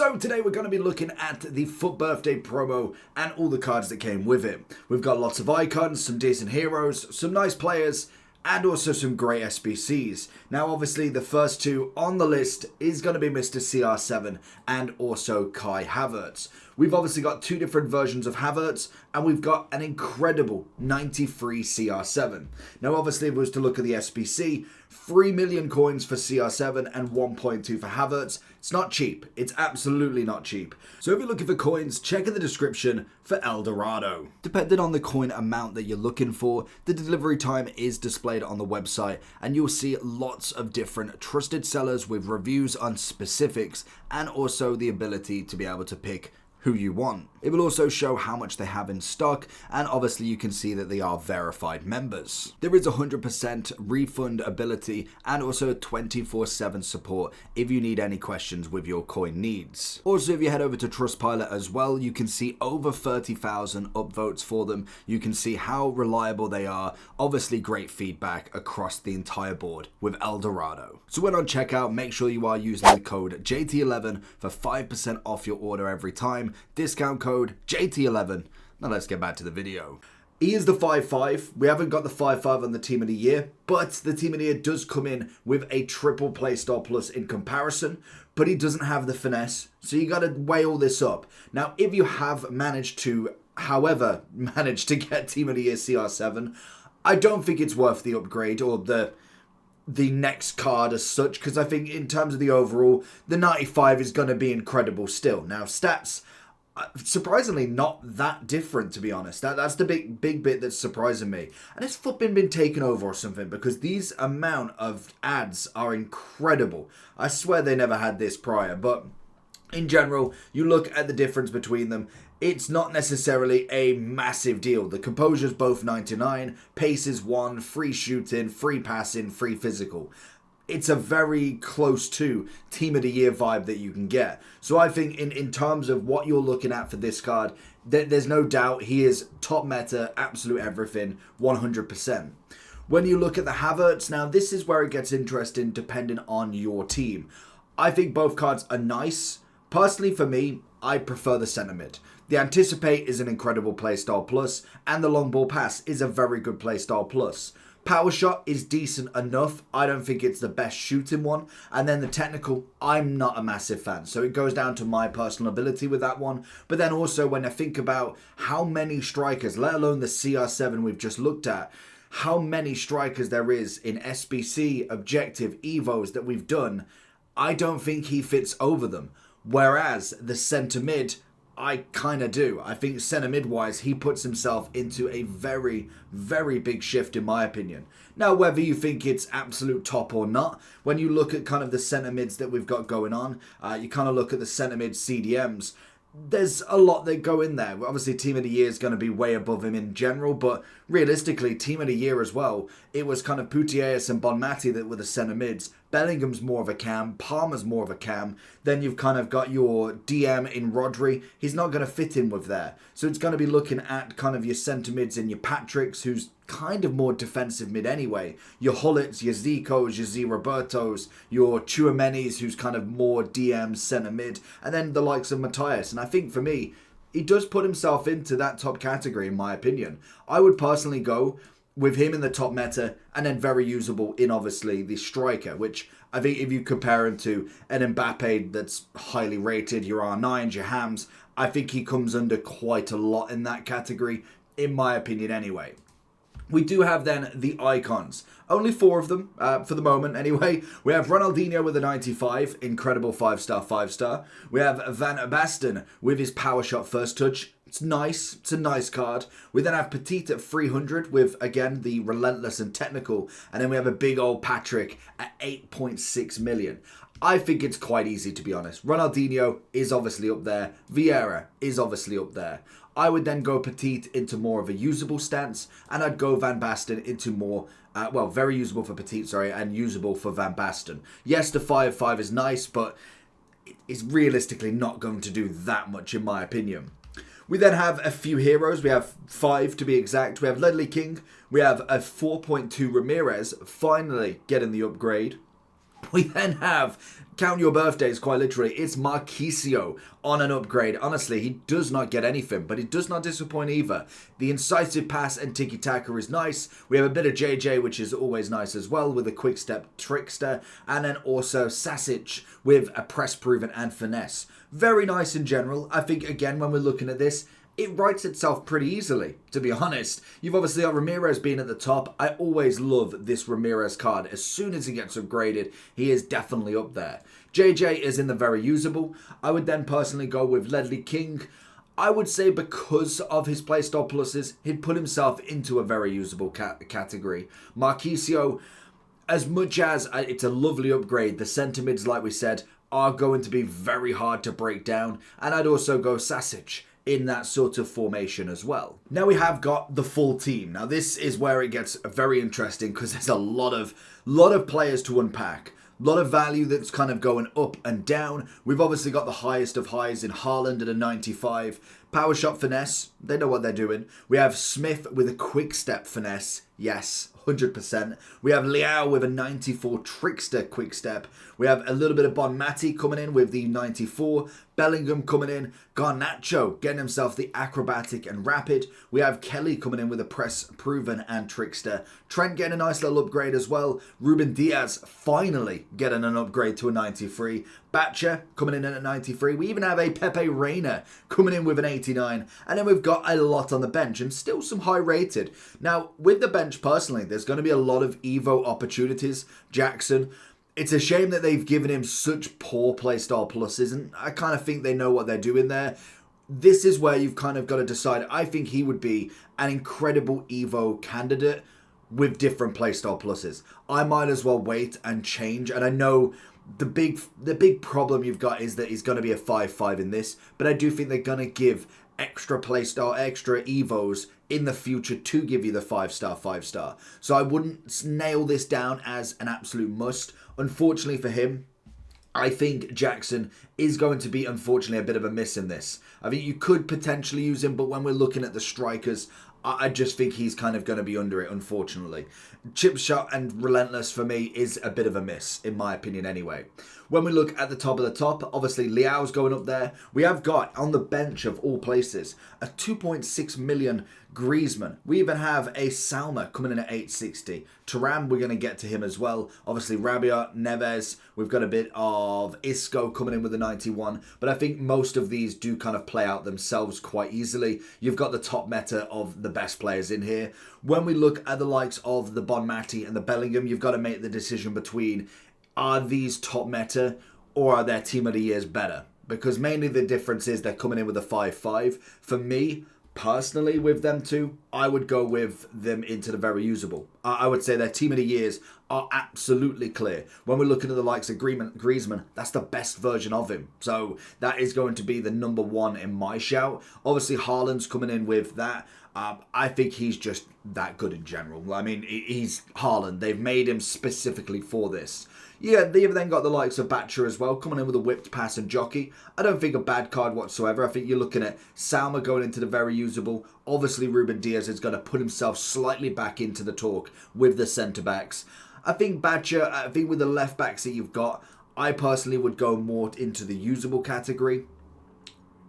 So today we're going to be looking at the FUT Birthday promo and all the cards that came with it. We've got lots of icons, some decent heroes, some nice players, and also some great SBCs. Now obviously the first two on the list is going to be Mr. CR7 and also Kai Havertz. We've obviously got two different versions of Havertz, and we've got an incredible 93 CR7. Now obviously if we was to look at the SBC, 3 million coins for CR7 and 1.2 for Havertz. It's not cheap. It's absolutely not cheap. So if you're looking for coins, check in the description for El Dorado. Depending on the coin amount that you're looking for, the delivery time is displayed on the website, and you'll see lots of different trusted sellers with reviews on specifics and also the ability to be able to pick who you want. It will also show how much they have in stock, and obviously you can see that they are verified members. There is 100% refund ability and also 24/7 support if you need any questions with your coin needs. Also, if you head over to Trustpilot as well, you can see over 30,000 upvotes for them. You can see how reliable they are. Obviously great feedback across the entire board with El Dorado. So when on checkout, make sure you are using the code JT11 for 5% off your order every time. Discount code JT11. Now let's get back to the video. He is the 5-5. We haven't got the 5-5 on the Team of the Year, but the Team of the Year does come in with a triple playstyle plus in comparison, but he doesn't have the finesse, so you got to weigh all this up. Now, if you have managed to, get Team of the Year CR7, I don't think it's worth the upgrade or the next card as such, because I think in terms of the overall, the 95 is going to be incredible still. Now, stats, surprisingly not that different, to be honest. That's the big bit that's surprising me. And has FUT been taken over or something? Because these amount of ads are incredible. I swear they never had this prior, but in general, you look at the difference between them, it's not necessarily a massive deal. The composure's both 99, pace is 1, free shooting, free passing, free physical. It's a very close to Team of the Year vibe that you can get. So I think in terms of what you're looking at for this card, there's no doubt he is top meta, absolute everything, 100%. When you look at the Havertz, now this is where it gets interesting depending on your team. I think both cards are nice. Personally for me, I prefer the centre mid. The Anticipate is an incredible playstyle plus, and the long ball pass is a very good playstyle plus. Power shot is decent enough. I don't think it's the best shooting one. And then the technical, I'm not a massive fan. So it goes down to my personal ability with that one. But then also when I think about how many strikers, let alone the CR7 we've just looked at, how many strikers there is in SBC, Objective, Evos that we've done, I don't think he fits over them. Whereas the centre mid, I kind of do. I think centre mid-wise, he puts himself into a very, very big shift in my opinion. Now, whether you think it's absolute top or not, when you look at kind of the centre mids that we've got going on, you kind of look at the centre mid CDMs, there's a lot that go in there. Obviously, Team of the Year is going to be way above him in general, but realistically, Team of the Year as well, it was kind of Putellas and Bonmati that were the centre mids. Bellingham's more of a cam, Palmer's more of a cam. Then you've kind of got your DM in Rodri. He's not going to fit in with there. So it's going to be looking at kind of your centre mids and your Patricks, who's kind of more defensive mid anyway. Your Hullets, your Zicos, your Z Robertos, your Chouamenis, who's kind of more DM centre mid. And then the likes of Matthias. And I think for me, he does put himself into that top category in my opinion. I would personally go with him in the top meta, and then very usable in obviously the striker, which I think if you compare him to an Mbappe that's highly rated, your R9s, your Hams, I think he comes under quite a lot in that category, in my opinion anyway. We do have then the icons. Only 4 of them for the moment anyway. We have Ronaldinho with a 95, incredible 5-star, 5-star. We have Van Basten with his power shot first touch. It's nice. It's a nice card. We then have Petit at 300 with, again, the relentless and technical. And then we have a big old Patrick at 8.6 million. I think it's quite easy, to be honest. Ronaldinho is obviously up there. Vieira is obviously up there. I would then go Petit into more of a usable stance. And I'd go Van Basten into more, very usable for Petit, and usable for Van Basten. Yes, the 5-5 is nice, but it's realistically not going to do that much in my opinion. We then have a few heroes. We have 5 to be exact. We have Ledley King. We have a 4.2 Ramirez finally getting the upgrade. We then have, count your birthdays quite literally, it's Marquisio on an upgrade. Honestly, he does not get anything, but he does not disappoint either. The incisive pass and tiki-taka is nice. We have a bit of JJ, which is always nice as well, with a quick step trickster. And then also Sasic with a press proven and finesse. Very nice in general. I think, again, when we're looking at this, it writes itself pretty easily, to be honest. You've obviously got Ramirez being at the top. I always love this Ramirez card. As soon as he gets upgraded, he is definitely up there. JJ is in the very usable. I would then personally go with Ledley King. I would say because of his playstyle pluses, he'd put himself into a very usable category. Marquisio, as much as it's a lovely upgrade, the centre mids, like we said, are going to be very hard to break down. And I'd also go Sasic in that sort of formation as well. Now we have got the full team. Now this is where it gets very interesting because there's a lot of players to unpack. A lot of value that's kind of going up and down. We've obviously got the highest of highs in Haaland at a 95. Power shot finesse, they know what they're doing. We have Smith with a quick step finesse. Yes, 100%. We have Leao with a 94 trickster quick step. We have a little bit of Bonmati coming in with the 94. Bellingham coming in. Garnacho getting himself the acrobatic and rapid. We have Kelly coming in with a press proven and trickster. Trent getting a nice little upgrade as well. Ruben Diaz finally getting an upgrade to a 93. Batcher coming in at a 93. We even have a Pepe Reina coming in with an 89. And then we've got a lot on the bench and still some high rated. Now, with the bench personally, there's going to be a lot of Evo opportunities. Jackson, it's a shame that they've given him such poor playstyle pluses, and I kind of think they know what they're doing there. This is where you've kind of got to decide. I think he would be an incredible Evo candidate with different playstyle pluses. I might as well wait and change, and I know the big problem you've got is that he's going to be a 5-5 in this, but I do think they're going to give extra playstyle, extra Evos in the future to give you the 5-star. So I wouldn't nail this down as an absolute must. Unfortunately for him, I think Jackson is going to be, unfortunately, a bit of a miss in this. I think you could potentially use him, but when we're looking at the strikers, I just think he's kind of going to be under it, unfortunately. Chip shot and relentless for me is a bit of a miss, in my opinion anyway. When we look at the top of the top, obviously Leao's going up there. We have got, on the bench of all places, a 2.6 million Griezmann. We even have a Salma coming in at 860. Thuram, we're going to get to him as well. Obviously Rabiot, Neves, we've got a bit of Isco coming in with a 91. But I think most of these do kind of play out themselves quite easily. You've got the top meta of the best players in here. When we look at the likes of the Bonmati and the Bellingham, you've got to make the decision between, are these top meta or are their team of the years better? Because mainly the difference is they're coming in with a 5-5. For me, personally, with them two, I would go with them into the very usable. I would say their team of the years are absolutely clear. When we're looking at the likes of Griezmann, that's the best version of him. So that is going to be the number one in my shout. Obviously, Haaland's coming in with that. I think he's just that good in general. I mean, he's Haaland. They've made him specifically for this. Yeah, they've then got the likes of Batcher as well, coming in with a whipped pass and jockey. I don't think a bad card whatsoever. I think you're looking at Salma going into the very usable. Obviously, Ruben Diaz is going to put himself slightly back into the talk with the centre-backs. I think Batcher, I think with the left-backs that you've got, I personally would go more into the usable category.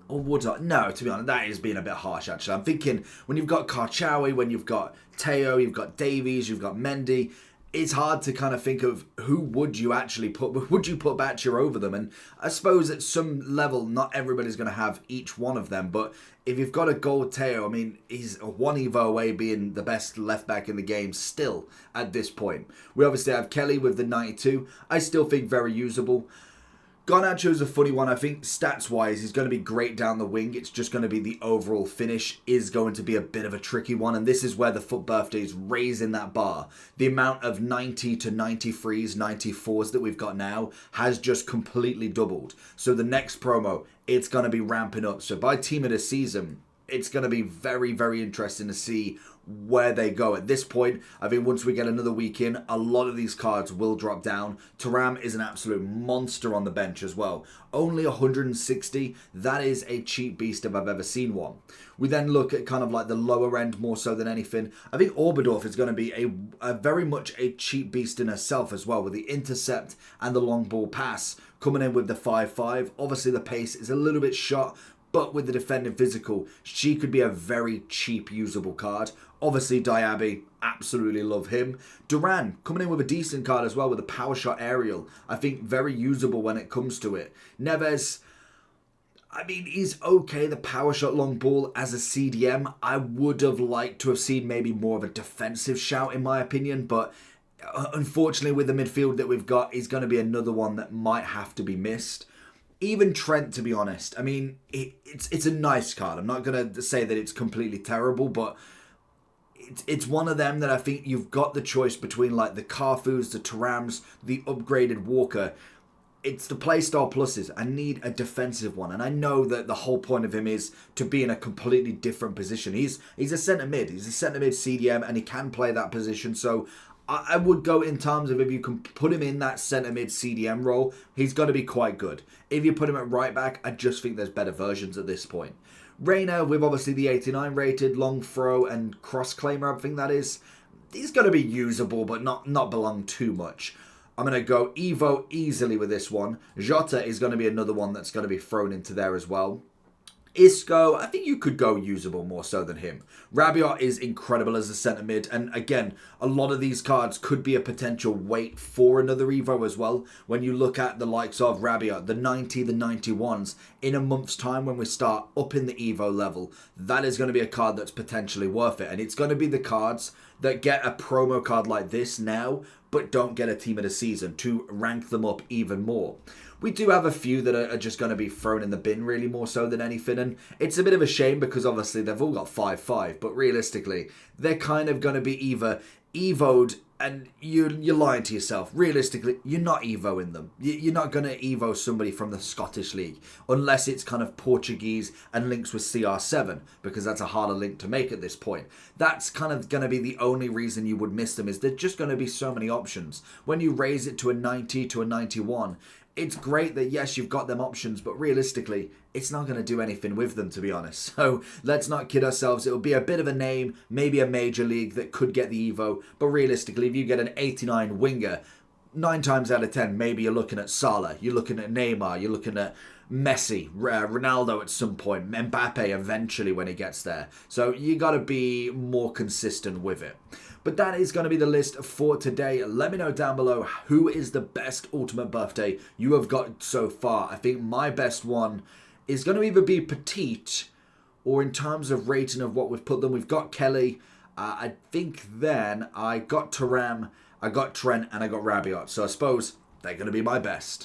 Or would I? No, to be honest, that is being a bit harsh, actually. I'm thinking when you've got Karchawi, when you've got Teo, you've got Davies, you've got Mendy, it's hard to kind of think of who would you actually put. Would you put Batcher over them? And I suppose at some level, not everybody's going to have each one of them. But if you've got a gold Teo, I mean, he's one Evo away being the best left back in the game still at this point. We obviously have Kelly with the 92. I still think very usable. Garnacho's a funny one. I think stats-wise, he's going to be great down the wing. It's just going to be the overall finish is going to be a bit of a tricky one. And this is where the FUT birthday is raising that bar. The amount of 90 to 93s, 94s that we've got now has just completely doubled. So the next promo, it's going to be ramping up. So by team of the season, it's going to be very, very interesting to see where they go. At this point, I think once we get another week in, a lot of these cards will drop down. Thuram is an absolute monster on the bench as well. Only 160. That is a cheap beast if I've ever seen one. We then look at kind of like the lower end more so than anything. I think Oberdorf is going to be a very much a cheap beast in herself as well, with the intercept and the long ball pass coming in with the 5-5. Obviously the pace is a little bit shot, but with the defending physical, she could be a very cheap usable card. Obviously, Diaby, absolutely love him. Duran, coming in with a decent card as well with a power shot aerial. I think very usable when it comes to it. Neves, I mean, he's okay, the power shot long ball as a CDM. I would have liked to have seen maybe more of a defensive shout in my opinion, but unfortunately with the midfield that we've got, he's going to be another one that might have to be missed. Even Trent, to be honest, I mean, it's a nice card. I'm not going to say that it's completely terrible, but it's one of them that I think you've got the choice between like the Carfus, the Turams, the upgraded Walker. It's the playstyle pluses. I need a defensive one. And I know that the whole point of him is to be in a completely different position. He's a centre mid. He's a centre mid CDM and he can play that position. So I would go in terms of if you can put him in that centre mid CDM role, he's got to be quite good. If you put him at right back, I just think there's better versions at this point. Reina, with obviously the 89 rated, long throw and cross claimer, I think that is. He's going to be usable, but not belong too much. I'm going to go Evo easily with this one. Jota is going to be another one that's going to be thrown into there as well. Isco, I think you could go usable more so than him. Rabiot is incredible as a centre mid. And again, a lot of these cards could be a potential wait for another Evo as well. When you look at the likes of Rabiot, the 90, the 91s, in a month's time when we start up in the Evo level, that is going to be a card that's potentially worth it. And it's going to be the cards that get a promo card like this now, but don't get a team of the season to rank them up even more. We do have a few that are just going to be thrown in the bin really more so than anything. And it's a bit of a shame because obviously they've all got 5-5. But realistically, they're kind of going to be either Evo'd and you're lying to yourself. Realistically, you're not Evoing them. You're not going to Evo somebody from the Scottish League. Unless it's kind of Portuguese and links with CR7. Because that's a harder link to make at this point. That's kind of going to be the only reason you would miss them. Is there's just going to be so many options. When you raise it to a 90, to a 91... it's great that, yes, you've got them options, but realistically, it's not going to do anything with them, to be honest. So let's not kid ourselves. It'll be a bit of a name, maybe a major league that could get the Evo. But realistically, if you get an 89 winger, 9 times out of 10, maybe you're looking at Salah, you're looking at Neymar, you're looking at Messi, Ronaldo at some point, Mbappe eventually when he gets there. So you got to be more consistent with it. But that is going to be the list for today. Let me know down below who is the best Ultimate Birthday you have got so far. I think my best one is going to either be Petite or in terms of rating of what we've put them. We've got Kelly. I think then I got Thuram, I got Trent and I got Rabiot. So I suppose they're going to be my best.